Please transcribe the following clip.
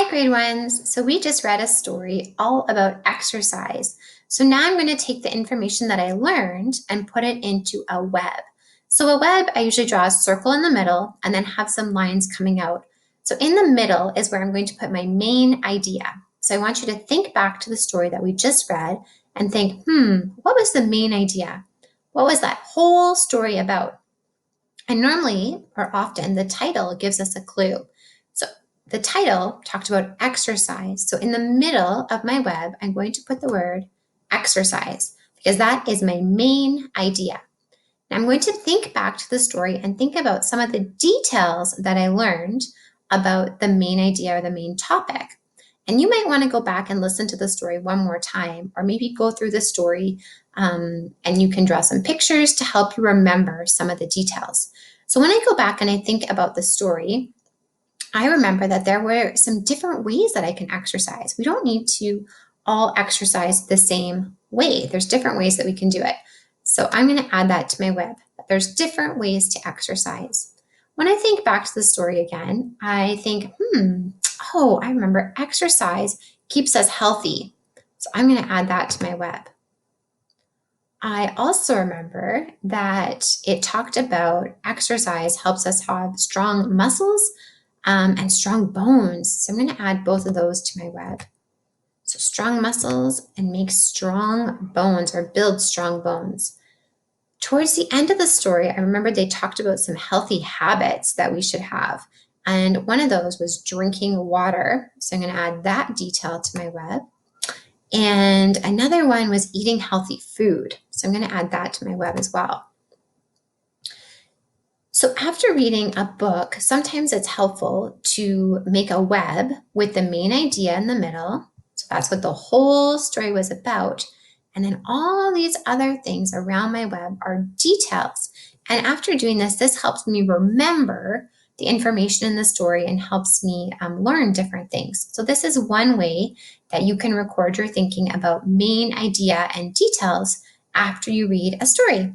Hi, grade ones. So we just read a story all about exercise. So now I'm going to take the information that I learned and put it into a web. So a web, I usually draw a circle in the middle and then have some lines coming out. So in the middle is where I'm going to put my main idea. So I want you to think back to the story that we just read and think, what was the main idea? What was that whole story about? And normally, or often, the title gives us a clue. So the title talked about exercise. So in the middle of my web, I'm going to put the word exercise because that is my main idea. Now I'm going to think back to the story and think about some of the details that I learned about the main idea or the main topic. And you might want to go back and listen to the story one more time, or maybe go through the story and you can draw some pictures to help you remember some of the details. So when I go back and I think about the story, I remember that there were some different ways that I can exercise. We don't need to all exercise the same way. There's different ways that we can do it. So I'm going to add that to my web. There's different ways to exercise. When I think back to the story again, I think, I remember exercise keeps us healthy. So I'm going to add that to my web. I also remember that it talked about exercise helps us have strong muscles and strong bones. So I'm going to add both of those to my web. So strong muscles and make strong bones or build strong bones. Towards the end of the story, I remember they talked about some healthy habits that we should have. And one of those was drinking water. So I'm going to add that detail to my web. And another one was eating healthy food. So I'm going to add that to my web as well. So after reading a book, sometimes it's helpful to make a web with the main idea in the middle. So that's what the whole story was about. And then all these other things around my web are details. And after doing this, this helps me remember the information in the story and helps me learn different things. So this is one way that you can record your thinking about main idea and details after you read a story.